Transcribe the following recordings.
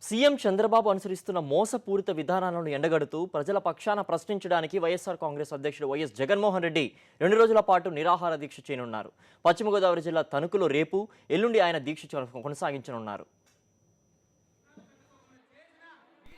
CM Chandrababu అనుసరిస్తున్న మోసపూరిత విధానాలను ఎండగడుతూ ప్రజల పక్షాన ప్రశ్నించడానికి వైఎస్ఆర్ కాంగ్రెస్ అధ్యక్షుడు వైఎస్ జగన్మోహన్ రెడ్డి 2 రోజుల పాటు నిరాహార దీక్ష చేయనున్నారు. పశ్చిమ గోదావరి జిల్లా తణుకులో రేపు ఎల్లుండి ఆయన దీక్ష కొనసాగించనున్నారు.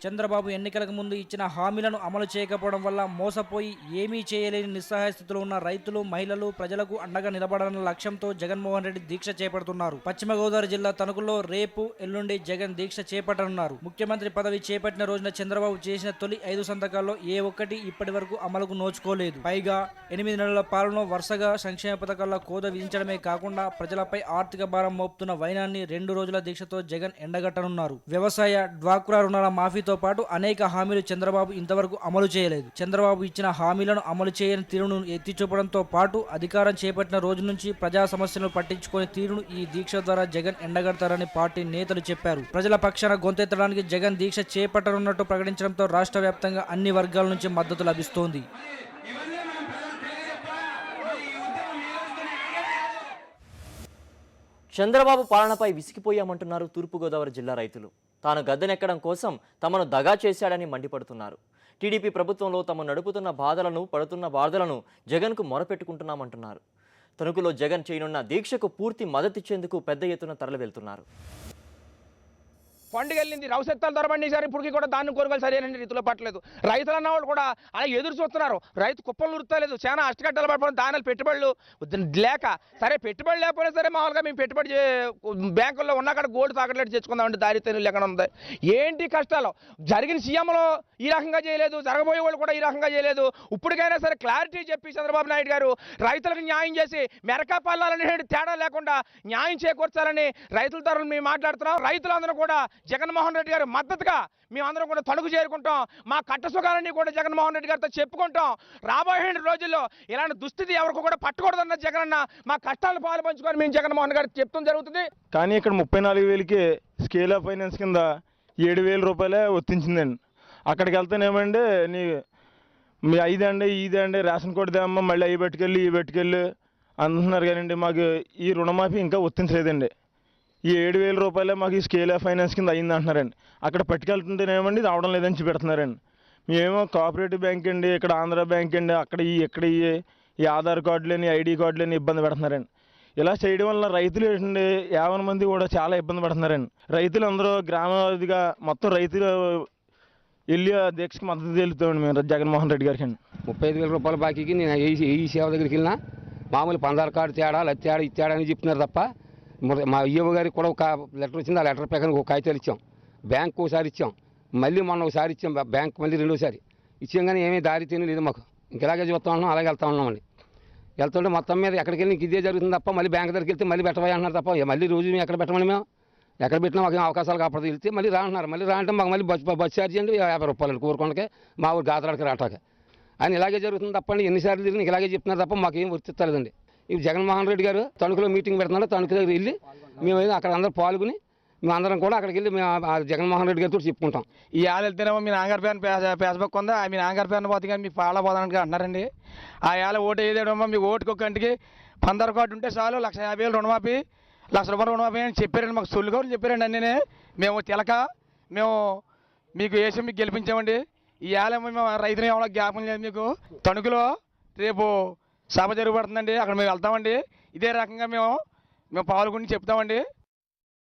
చంద్రబాబు ఎన్నికలకు ముందు ఇచ్చిన హామీలను అమలు చేయకపోవడం వల్ల మోసపోయి ఏమీ చేయలేని నిస్సహాయ స్థితిలో ఉన్న రైతులు, మహిళలు, ప్రజలకు అండగా నిలబడాలన్న లక్ష్యంతో జగన్మోహన్ రెడ్డి దీక్ష చేపడుతున్నారు. పశ్చిమ గోదావరి జిల్లా తణుకులో రేపు ఎల్లుండి జగన్ దీక్ష చేపట్టనున్నారు. ముఖ్యమంత్రి పదవి చేపట్టిన రోజున చంద్రబాబు చేసిన తొలి 5 సంతకాల్లో ఏ ఒక్కటి ఇప్పటి వరకు అమలుకు నోచుకోలేదు. పైగా 8 నెలల పాలన వరుసగా సంక్షేమ పథకాల కోద విధించడమే కాకుండా ప్రజలపై ఆర్థిక భారం మోపుతున్న వైనాన్ని 2 రోజుల దీక్షతో జగన్ ఎండగట్టనున్నారు. వ్యవసాయ, డ్వాక్రా రుణాల మాఫీతో పాటు అనేక హామీలు చంద్రబాబు ఇంతవరకు అమలు చేయలేదు. చంద్రబాబు ఇచ్చిన హామీలను అమలు చేయని తీరును ఎత్తి చూపడంతో పాటు అధికారం చేపట్టిన రోజు నుంచి ప్రజా సమస్యలను పట్టించుకునే తీరును ఈ దీక్ష ద్వారా జగన్ ఎండగడతారని పార్టీ నేతలు చెప్పారు. ప్రజల పక్షాన గొంతెత్తడానికి జగన్ దీక్ష చేపట్టనున్నట్టు ప్రకటించడంతో రాష్ట్ర వ్యాప్తంగా అన్ని వర్గాల నుంచి మద్దతు లభిస్తోంది. చంద్రబాబు పాలనపై విసిగిపోయామంటున్నారు తూర్పుగోదావరి జిల్లా రైతులు. తాను గద్దెనెక్కడం కోసం తమను దగా చేశాడని మండిపడుతున్నారు. టీడీపీ ప్రభుత్వంలో తమ నడుపుతున్న పడుతున్న బాధలను జగన్కు మొరపెట్టుకుంటున్నామంటున్నారు. తణుకులో జగన్ చేయనున్న దీక్షకు పూర్తి మద్దతిచ్చేందుకు పెద్ద ఎత్తున తరలి వెళ్తున్నారు. పండుగ వెళ్ళింది, రవసెత్తాలు ధరబండి సార్ ఇప్పటికీ కూడా దాన్ని కొనుగోలు సరైన రీతిలో పట్టలేదు. రైతులు అన్న వాళ్ళు కూడా అలా ఎదురు చూస్తున్నారు. రైతు కుప్పలు ఉరుతలేదు, చాలా అష్టగడ్డలు పడిపోవడం, దానిలో పెట్టుబడులు లేక సరే పెట్టుబడి లేకపోయినా సరే మామూలుగా మేము పెట్టుబడి బ్యాంకుల్లో ఉన్న కాడ గోల్డ్ తాకట్లేదు తెచ్చుకుందామంటే దారి తెలు ఎక్కడ ఉంది. ఏంటి కష్టాలు? జరిగిన సీఎంలో ఈ రకంగా చేయలేదు, జరగబోయే వాళ్ళు కూడా ఈ రకంగా చేయలేదు. ఇప్పటికైనా సరే క్లారిటీ చెప్పి చంద్రబాబు నాయుడు గారు రైతులకు న్యాయం చేసి మెరకా పల్లాలని తేడా లేకుండా న్యాయం చేకూర్చాలని రైతుల తరఫున మేము మాట్లాడుతున్నాం. రైతులందరూ కూడా జగన్మోహన్ రెడ్డి గారు మద్దతుగా మేమందరం కూడా తణుకు చేరుకుంటాం. మా కట్టసుఖాలన్నీ కూడా జగన్మోహన్ రెడ్డి గారితో చెప్పుకుంటాం. రాబోయే రోజుల్లో ఇలాంటి దుస్థితి ఎవరికి కూడా పట్టకూడదన్న జగనన్న మా కష్టాలు పాలు పంచుకొని మేము జగన్మోహన్ గారికి చెప్తాం జరుగుతుంది. కానీ ఇక్కడ 34,000కి స్కేల్ ఆఫ్ ఫైనాన్స్ కింద 7,000 రూపాయలే వర్తించిందండి. అక్కడికి వెళ్తేనేమండి మీ 5 అండి, 5 అండి, రేషన్ కార్డు దేమ్మా, మళ్ళీ అవి పెట్టుకెళ్ళి ఇవి పెట్టుకెళ్ళి అంటున్నారు. కానండి మాకు ఈ రుణమాఫీ ఇంకా వర్తించలేదండి. ఈ 7,000 రూపాయలే మాకు ఈ స్కేల్ ఆఫ్ ఫైనాన్స్ కింద అయింది అంటున్నారండి. అక్కడ పట్టుకెళ్తుంటేనేమండి రావడం లేదని పెడుతున్నారండి. మేమేమో కోఆపరేటివ్ బ్యాంక్ అండి, ఇక్కడ ఆంధ్ర బ్యాంక్ అండి, అక్కడ ఈ ఆధార్ కార్డులని, ఐడి కార్డులని ఇబ్బంది పెడుతున్నారండి. ఇలా చేయడం వల్ల రైతులు ఏంటండి 50 మంది కూడా చాలా ఇబ్బంది పడుతున్నారండి. రైతులు అందరూ గ్రామాదిగా మొత్తం రైతులు వెళ్ళి దీక్షకి మద్దతు తెలుపుతామండి మేము జగన్మోహన్ రెడ్డి గారికి అండి. 35,000 రూపాయల బాకీకి నేను ఈ సేవ దగ్గరికి వెళ్ళినా మామూలు పందాల కార్డు తేడా, తేడా ఇచ్చాడా అని చెప్తున్నారు తప్ప మా ఈఓ గారికి కూడా ఒక లెటర్ వచ్చింది. ఆ లెటర్ ప్రకారం ఒక కాగితాలు ఇచ్చాం. బ్యాంకు ఒకసారి ఇచ్చాం, మళ్ళీ మొన్న ఒకసారి ఇచ్చాం, బ్యాంక్ మళ్ళీ 2వసారి ఇచ్చాం. కానీ ఏమీ దారి తిని లేదు మాకు. ఇంకెలాగే చూస్తూ ఉన్నాం, అలాగే వెళ్తూ ఉన్నామండి. వెళ్తుంటే మొత్తం మీద ఎక్కడికి వెళ్ళి ఇదే జరుగుతుంది తప్ప మళ్ళీ బ్యాంక్ దగ్గరికి వెళ్తే మళ్ళీ పెట్టబోయే అంటున్నారు తప్ప మళ్ళీ రోజు మేము ఎక్కడ పెట్టమని మేము ఎక్కడ పెట్టినా మాకు అవకాశాలు కాపాడు వెళ్తే మళ్ళీ రాంటున్నారు. మళ్ళీ రాంటే మాకు మళ్ళీ బస్సు ఛార్జీ అండి 50 రూపాయలు కోరుకోండికే మా ఊరు గాతరాడికి రాటాక అని ఇలాగే జరుగుతుంది తప్పండి. ఎన్నిసార్లు తిరిగి ఇలాగే చెప్తున్నారు తప్ప మాకు ఏం వర్తిస్తలేదండి. ఈ జగన్మోహన్ రెడ్డి గారు తణుకులో మీటింగ్ పెడుతున్నాడు. తణుకు దగ్గర వెళ్ళి మేము అక్కడ అందరూ పాల్గొని మేమందరం కూడా అక్కడికి వెళ్ళి మేము జగన్మోహన్ రెడ్డి గారితో చెప్పుకుంటాం. ఈ ఆలు వెళ్తేనేమో మీ నాన్నగారి పేరు ఫేస్బుక్ ఉందా, మీ నాన్నగారి పేరున పోతే కానీ మీకు పాల పోదానికి అంటున్నారండి. ఆ ఏళ్ళ ఓటు వేయడమో మీకు ఓటుకు ఒక కంటికి 15 కార్డు ఉంటే చాలు 1,50,000 రుణమాఫీ, 1,00,000 రూపాయలు రుణమాఫీ అని చెప్పారండి. మాకు సొల్లు కౌరులు చెప్పారండి అన్నీ. మేము మేము మీకు వేసి మీకు గెలిపించామండి. ఈ ఏళ్ళ మేము రైతులు ఏమైనా జ్ఞాపకం లేదు మీకు. తణుకులో రేపు సభ జరుగుబడుతుందండి, అక్కడ మేము వెళ్తామండి. ఇదే రకంగా మేము పాల్గొని చెప్తామండి.